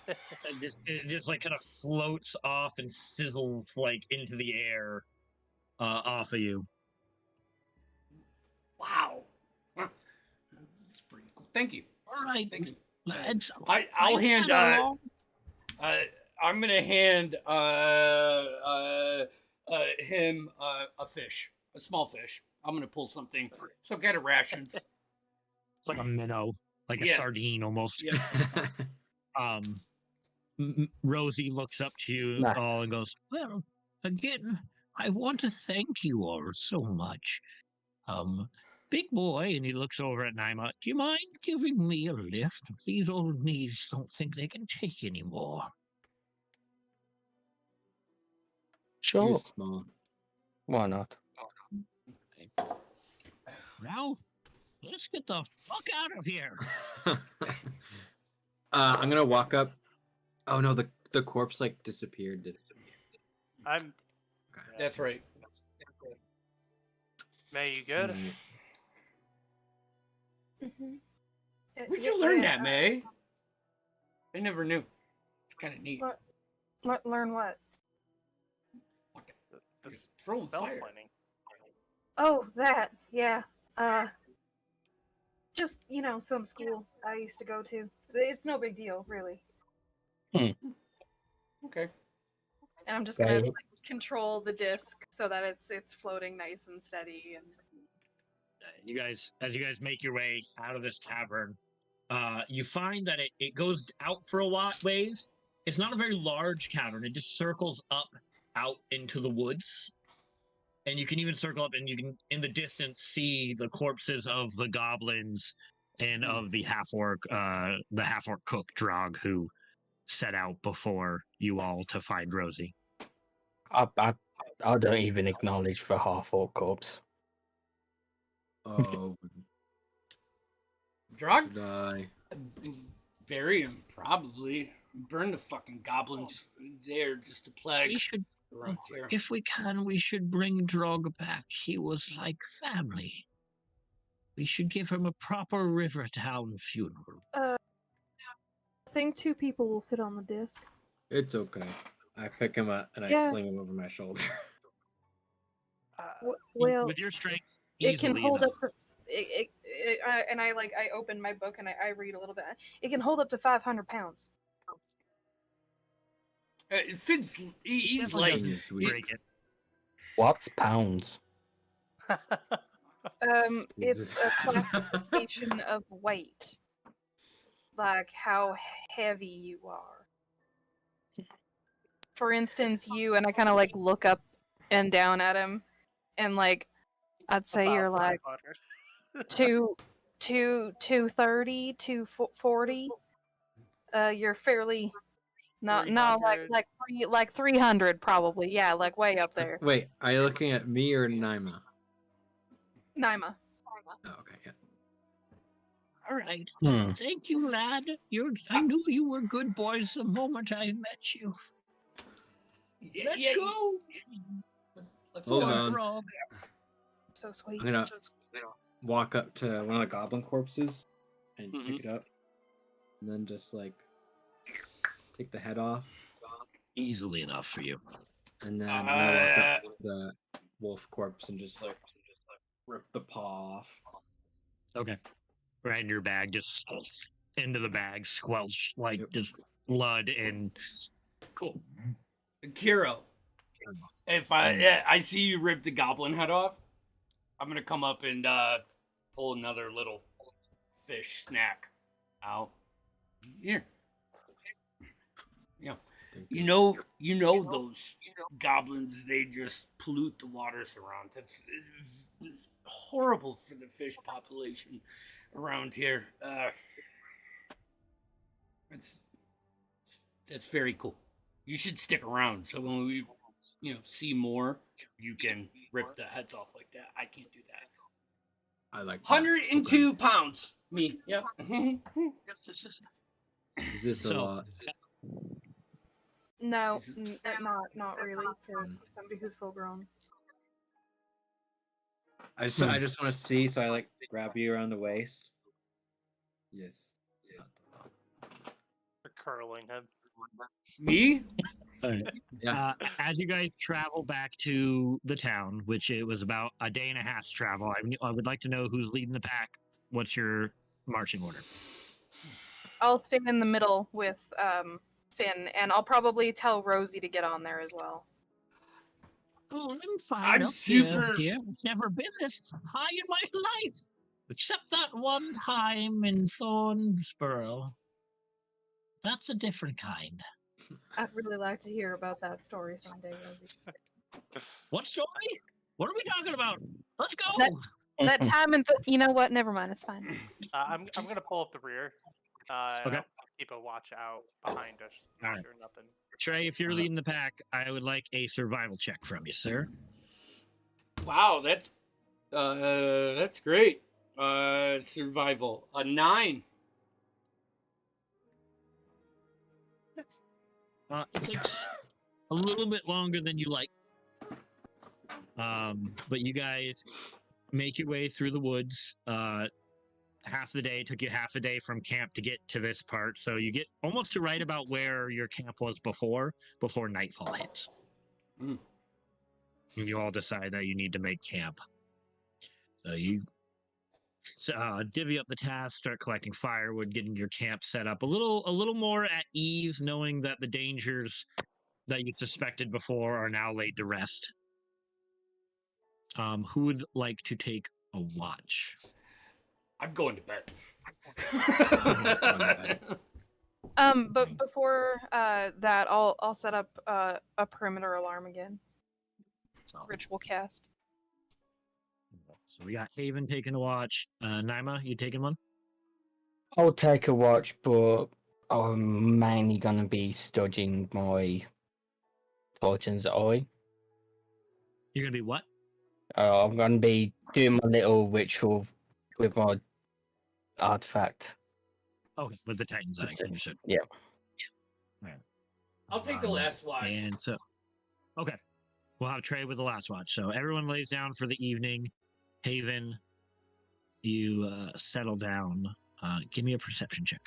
And it just like kind of floats off and sizzles like into the air off of you. Wow. That's pretty cool. Thank you. All right, Thank you. lads. I'll hand. along. I'm gonna hand him a fish, a small fish. I'm gonna pull something, some kind of rations. It's like a minnow, like a Yeah. sardine almost. Yeah. Rosie looks up to you Snack. all and goes, "Well, again, I want to thank you all so much. Big boy," and he looks over at Naima. "Do you mind giving me a lift? These old knees don't think they can take anymore." Sure. You're small. Why not? Now, let's get the fuck out of here. I'm gonna walk up. Oh no, the corpse like disappeared. Did it? I'm. Okay. That's right. May, you good? Mm-hmm. Where'd you learn that, May? I never knew. It's kind of neat. Learn what? The You're throwing spell fire. planning. Oh, that. Yeah. Just, some school I used to go to. It's no big deal, really. Okay. And I'm just gonna Right. control the disc so that it's floating nice and steady. And You guys, as you guys make your way out of this tavern, you find that it goes out for a lot ways. It's not a very large cavern. It just circles up out into the woods. And you can even circle up and you can, in the distance, see the corpses of the goblins and of the half-orc cook, Drog, who set out before you all to find Rosie. I don't even acknowledge the half-orc corpse. Oh, Drug? should I? Bury him, probably. Burn the fucking goblins. They're just a plague We should, around here. if we can, we should bring Drog back. He was like family. We should give him a proper Rivertown funeral. I think 2 people will fit on the disc. It's okay. I pick him up and I Yeah. sling him over my shoulder. Well, With your strength, it can easily hold enough. up to I open my book and I read a little bit. It can hold up to 500 pounds. It fits. He's Definitely like. doesn't Yes, we- break it. What's pounds? It's a classification of weight, like how heavy you are. For instance, you and I kind of like look up and down at him, and like I'd say you're About like 500. 230, 240. You're fairly not 300. like 300 probably. Yeah, like way up there. Wait, are you looking at me or Naima? Naima. Oh, okay, yeah. All right. Hmm. Thank you, lad. I knew you were good boys the moment I met you. Let's go. Let's Hold go. on. Frog. So sweet. I'm gonna walk up to one of the goblin corpses and Mhm. pick it up, and then just like take the head off, Easily enough for you. and then I'm gonna walk up to the wolf corpse and just like rip the paw off. Okay. Right in your bag, just into the bag, squelch, like Yep. just blood and cool. Kiro, if I see you rip the goblin head off, I'm gonna come up and pull another little fish snack out. Here. Yeah. Thank You know those goblins, they just pollute the waters around. It's horrible for the fish population around here. That's very cool. You should stick around so when we see more, you can rip the heads off like that. I can't do that. I like that. 102 pounds. Me. Yep. Okay. Is this a So- lot? No, not really for somebody who's full grown. I just want to see, so I like grab you around the waist. Yes. You're curling him. Me? Yeah. As you guys travel back to the town, which it was about a day and a half's travel, I would like to know who's leading the pack. What's your marching order? I'll stay in the middle with Finn, and I'll probably tell Rosie to get on there as well. Oh, I'm fine I'm up super- here, dear. I've never been this high in my life, except that one time in Thornsboro. That's a different kind. I'd really like to hear about that story someday, Rosie. What story? What are we talking about? Let's go. That time and you know what? Never mind. It's fine. I'm gonna pull up the rear. And Okay. I'll keep a watch out behind us. All Make right. sure nothing. Trey, if you're leading the pack, I would like a survival check from you, sir. Wow, that's great. Survival. A 9. It takes a little bit longer than you like. But you guys make your way through the woods. Half the day took you half a day from camp to get to this part, so you get almost to right about where your camp was before nightfall hits. Mm. And you all decide that you need to make camp. So you divvy up the task, start collecting firewood, getting your camp set up a little more at ease, knowing that the dangers that you suspected before are now laid to rest. Who would like to take a watch? I'm going to bed. But before that, I'll set up a perimeter alarm again. So, Ritual cast. so we got Haven taking a watch. Naima, you taking one? I'll take a watch, but I'm mainly gonna be studying my Torton's eye. You're gonna be what? I'm gonna be doing my little ritual with my artifact. Okay, with the Titans eye. Understood. Yeah. I'll take the last watch. And so, okay, we'll have Trey with the last watch. So everyone lays down for the evening. Haven, you settle down. Give me a perception check.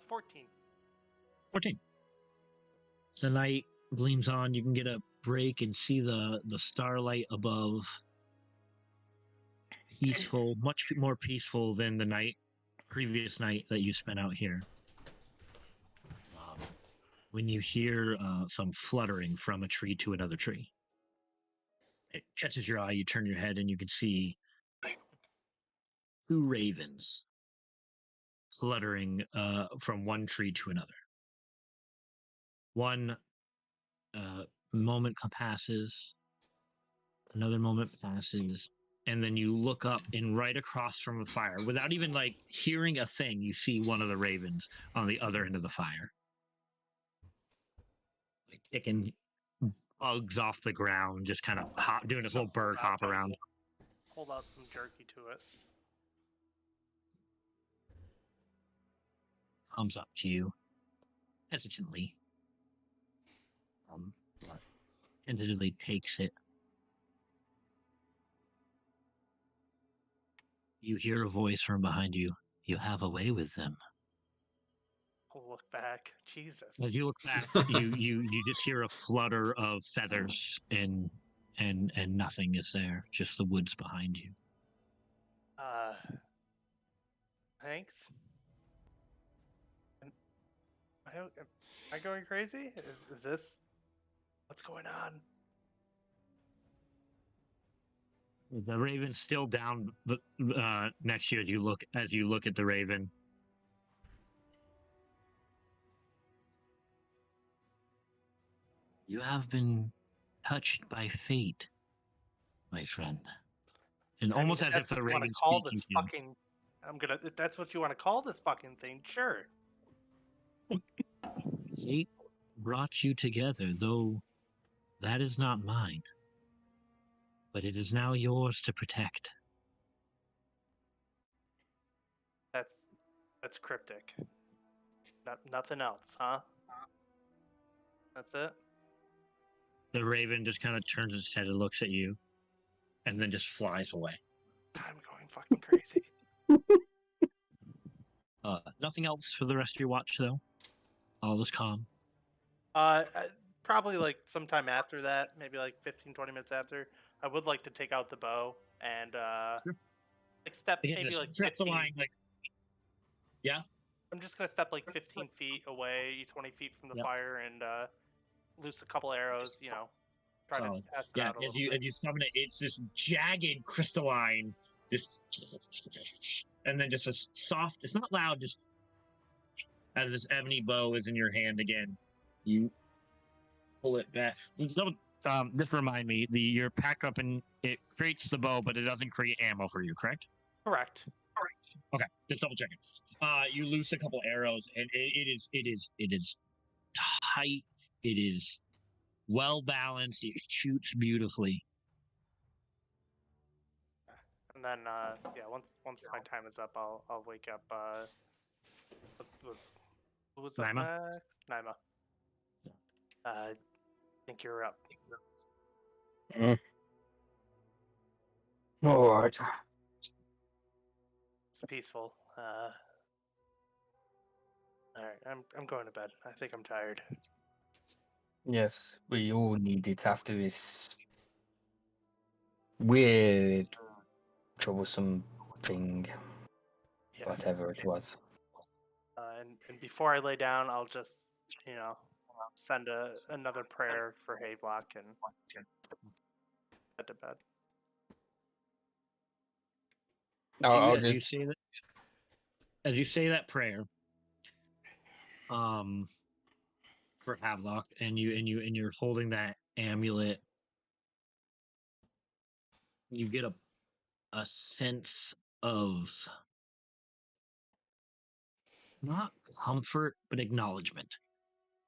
14. 14. So night gleams on. You can get a break and see the starlight above. Peaceful, much more peaceful than the previous night that you spent out here. When you hear some fluttering from a tree to another tree, it catches your eye. You turn your head and you can see 2 ravens fluttering from one tree to another. One moment passes, another moment passes, and then you look up, and right across from the fire, without even like hearing a thing, you see one of the ravens on the other end of the fire, like kicking bugs off the ground, just kind of doing this little bird hop around. Hold out some jerky to it. Comes up to you hesitantly, but tentatively takes it. You hear a voice from behind you. You have a way with them. I'll look back. Jesus. As you look back, you just hear a flutter of feathers and nothing is there. Just the woods behind you. Thanks. Am I going crazy? Is this what's going on? The raven's still down next to you as you look at the raven. You have been touched by fate, my friend. And almost as if the raven's speaking to you. If that's what you want to call this fucking thing, sure. Fate brought you together, though that is not mine. But it is now yours to protect. That's cryptic. Nothing else, huh? That's it? The raven just kind of turns its head and looks at you, and then just flies away. I'm going fucking crazy. Nothing else for the rest of your watch, though? All is calm? Probably like sometime after that, maybe like 15, 20 minutes after, I would like to take out the bow and Sure. like step maybe like 15. Yeah? I'm just going to step like 15 feet away, 20 feet from the fire and loose a couple arrows, try Solid. to test it out a as little bit. you summon it, it's this jagged crystalline, just and then just a soft, it's not loud, just as this ebony bow is in your hand again, you pull it back. Just remind me, your pack up and it creates the bow, but it doesn't create ammo for you, correct? Correct. Okay, just double checking. You loose a couple arrows, and it is tight. It is well balanced. It shoots beautifully. And then once my time is up, I'll wake up. Who was up Naima? next? Naima. I think you're up. All right. It's peaceful. All right, I'm going to bed. I think I'm tired. Yes, we all need it after this weird, troublesome thing, Yeah. whatever it was. And before I lay down, I'll just send another prayer for Havelock and head to bed. As you say that prayer, for Havelock, and you're holding that amulet, you get a sense of not comfort but acknowledgement.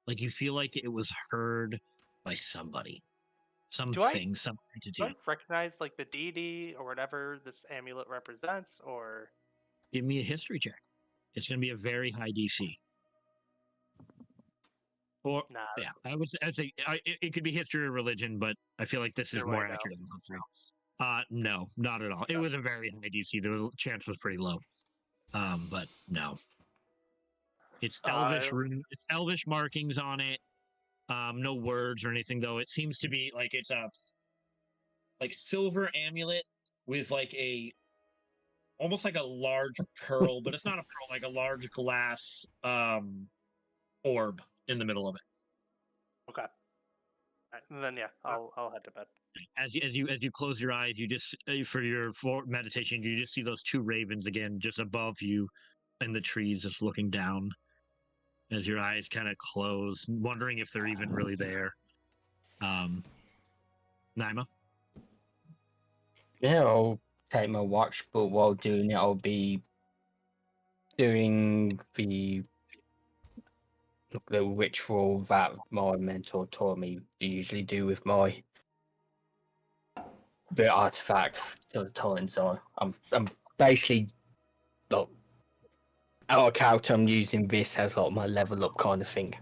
Like you feel like it was heard by somebody, some Do I entity. recognize like the deity or whatever this amulet represents, or Give me a history check. It's going to be a very high DC. Or nah? yeah, I'd say it could be history or religion, but I feel like this is Either more way, no. accurate than history. No, not at all. It was a very high DC. The chance was pretty low. But no. It's elvish it's elvish markings on it. No words or anything though. It seems to be like it's a silver amulet with like a almost like a large pearl, but it's not a pearl, like a large glass orb in the middle of it. Okay. All right, and then yeah, I'll head to bed. As you close your eyes, you just for your meditation, you just see those two ravens again, just above you, in the trees, just looking down. As your eyes kind of close, wondering if they're even really there. Naima? Yeah, I'll take my watch, but while doing it, I'll be doing the ritual that my mentor taught me to usually do with the artifact to the time. So I'm basically like out of character. I'm using this as like my level up kind of thing.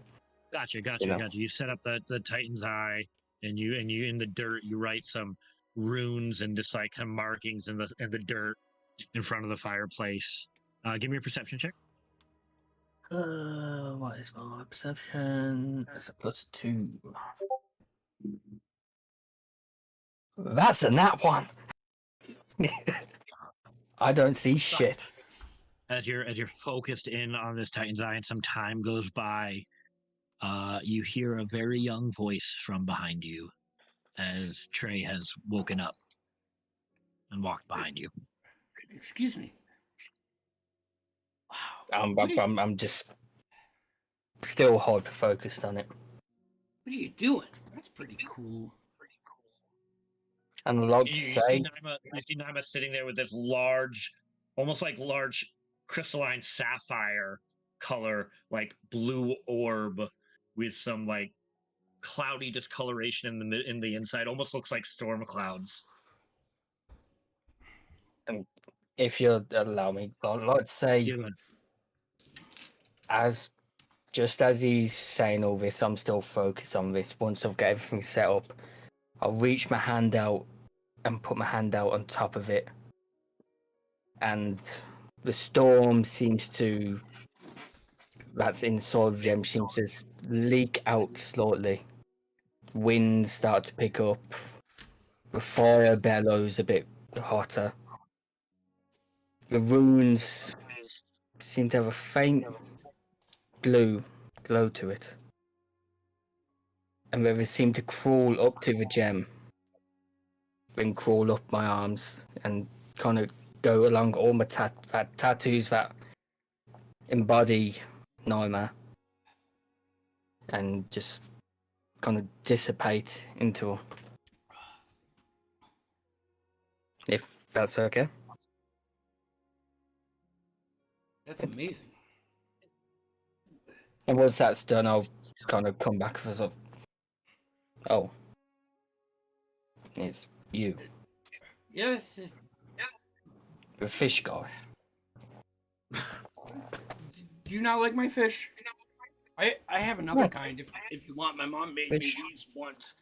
Gotcha. You know? You set up the Titan's Eye, and you in the dirt you write some runes and just like kind of markings in the dirt in front of the fireplace. Give me a perception check. What is my perception? It's a +2. That's a nat one. I don't see shit. As you're focused in on this Titan's Eye, and some time goes by, you hear a very young voice from behind you, as Trey has woken up and walked behind you. Excuse me. Wow. I'm just still hyper focused on it. What are you doing? That's pretty cool. And I like to You say, see Naima sitting there with this large, almost like large crystalline sapphire color, like blue orb with some like cloudy discoloration in the inside. Almost looks like storm clouds. if you'll allow me, I'd like to say, Yeah, just as he's saying all this, I'm still focused on this. Once I've got everything set up, I'll reach my hand out and put my hand out on top of it. And the storm that's inside of them seems to leak out slowly. Winds start to pick up. The fire bellows a bit hotter. The runes seem to have a faint blue glow to it. And they seem to crawl up to the gem. Then crawl up my arms and kind of go along all my tattoos that embody Naima. And just kind of dissipate into, if that's okay. That's amazing. And once that's done, I'll kind of come back for some. Oh, it's you, Yes. the fish guy. Do you not like my fish? I have another kind if you want. My mom made me these once.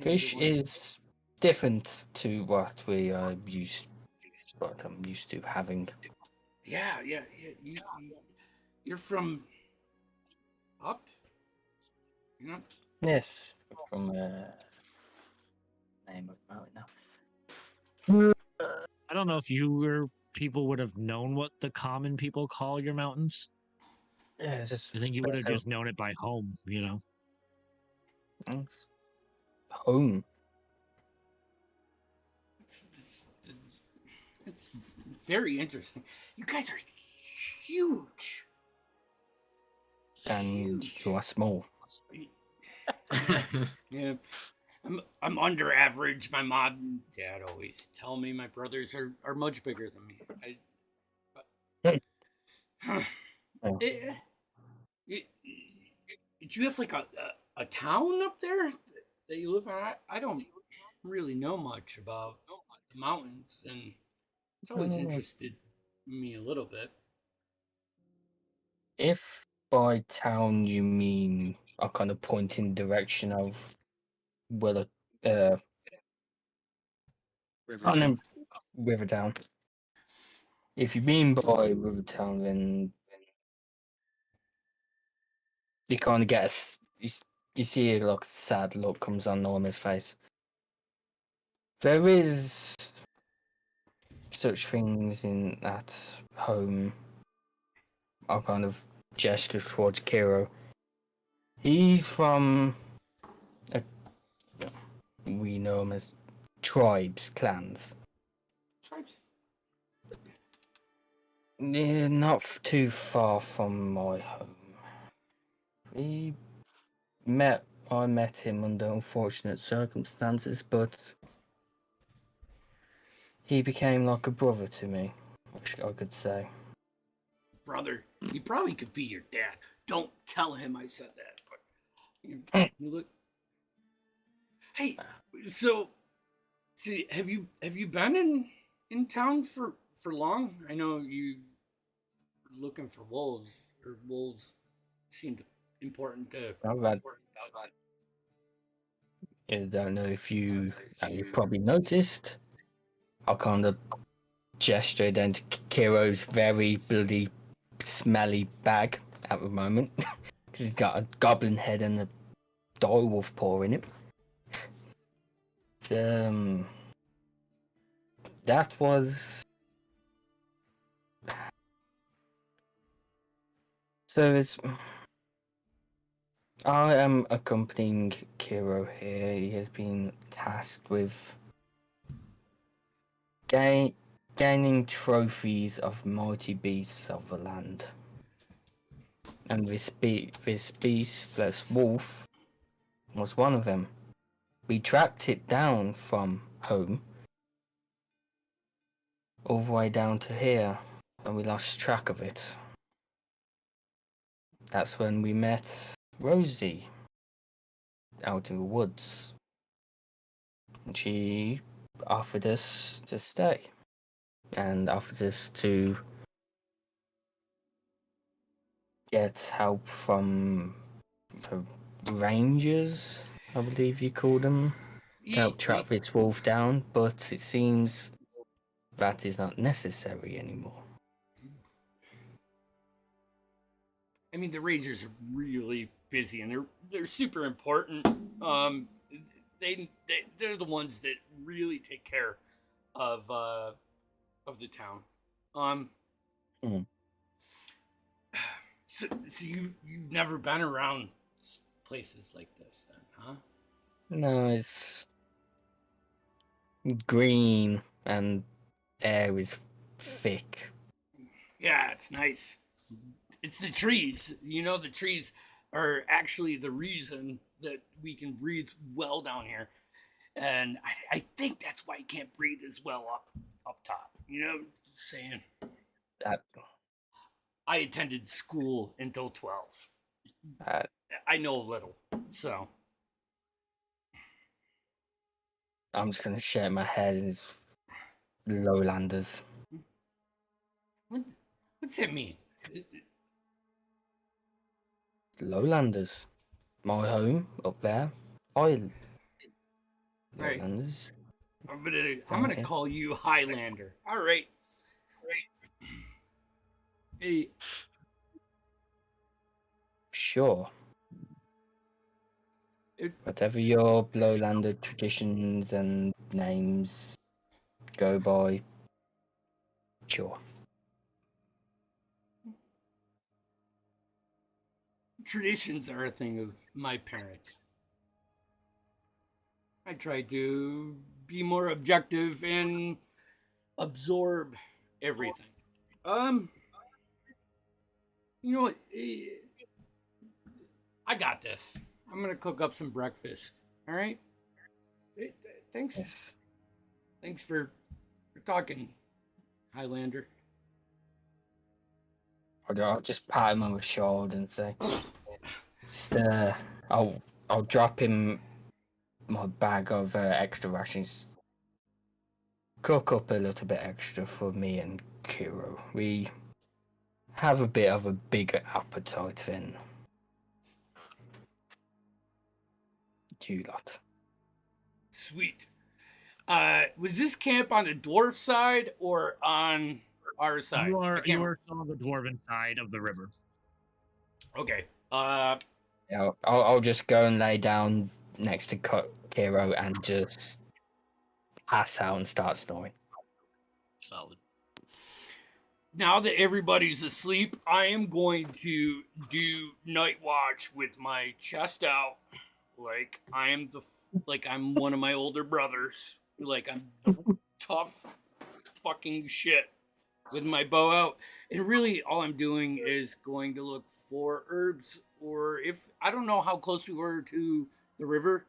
Fish is different to what we used, what I'm used to having. Yeah. You're from up? You know? Yes, from name of mountain now. I don't know if people would have known what the common people call your mountains. Yeah, it's just I think you would have just known it by home, you know. Home. It's very interesting. You guys are huge. And you are small. Yeah. I'm under average. My mom and dad always tell me my brothers are much bigger than me. Do you have like a town up there that you live in? I don't really know much about the mountains, and it's always interested me a little bit. If by town you mean a kind of pointing direction of Rivertown. If you mean by Rivertown, then you kind of get you see a look, sad look comes on Norma's face. There is such things in that home. I'll kind of gesture towards Kiro. He's from we know him as tribes, clans. Tribes. Not too far from my home. I met him under unfortunate circumstances, but he became like a brother to me, I could say. Brother, he probably could be your dad. Don't tell him I said that. But you look. Hey, so, see, have you been in town for long? I know you were looking for wolves, or wolves seemed important to. I don't know if you probably noticed. I kind of gestured into Kiro's very bloody, smelly bag at the moment. Because he's got a goblin head and a direwolf paw in it. That was. So it's. I am accompanying Kiro here. He has been tasked with gaining trophies of mighty beasts of the land. And this beast, this wolf, was one of them. We tracked it down from home all the way down to here, and we lost track of it. That's when we met Rosie out in the woods. And she offered us to stay and offered us to get help from the rangers, I believe you call them, to help track this wolf down, but it seems that is not necessary anymore. I mean, the Rangers are really busy, and they're super important. They're the ones that really take care of the town. So you've never been around places like this, then, huh? No, it's green and air is thick. Yeah, it's nice. It's the trees. You know, the trees are actually the reason that we can breathe well down here. And I think that's why you can't breathe as well up top. You know, just saying. I attended school until 12. I know a little, so. I'm just gonna shake my head as lowlanders. What's that mean? Lowlanders. My home up there. Lowlanders. Right. I'm gonna call you Highlander. All right. Hey. Sure. Whatever your lowlander traditions and names go by, sure. Traditions are a thing of my parents. I try to be more objective and absorb everything. You know what? I got this. I'm gonna cook up some breakfast. All right. Thanks. Yes. Thanks for talking, Highlander. I'll just pat him on the shoulder and say, I'll drop him my bag of extra rations. Cook up a little bit extra for me and Kiro. We have a bit of a bigger appetite than you lot. Sweet. Was this camp on the dwarf side or on our side? You are on the dwarven side of the river. Okay. Yeah, I'll just go and lay down next to Kiro and just pass out and start snoring. Solid. Now that everybody's asleep, I am going to do night watch with my chest out, like I am like I'm one of my older brothers, like I'm tough fucking shit with my bow out. And really, all I'm doing is going to look for herbs, or if I don't know how close we were to the river.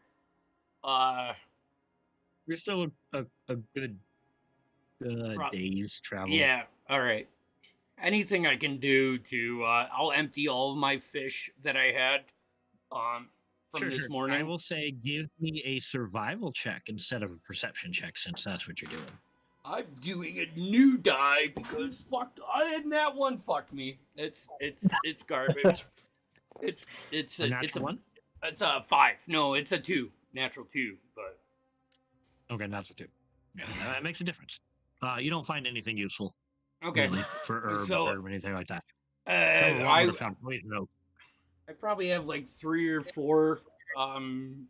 You're still a good Pro- day's travel. yeah, all right. Anything I can do to, I'll empty all of my fish that I had from this morning. I will say give me a survival check instead of a perception check, since that's what you're doing. I'm doing a new die because and that one fucked me. It's garbage. it's A natural one? It's a 5. No, it's a 2. Natural 2, but Okay, natural 2. Yeah, that makes a difference. You don't find anything useful. okay. Really, for herb or anything like that. I Found poison oak. I probably have like 3 or 4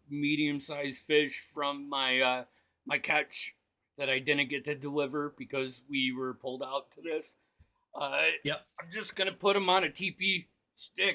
medium-sized fish from my my catch that I didn't get to deliver because we were pulled out to this. Yep. I'm just gonna put them on a teepee stick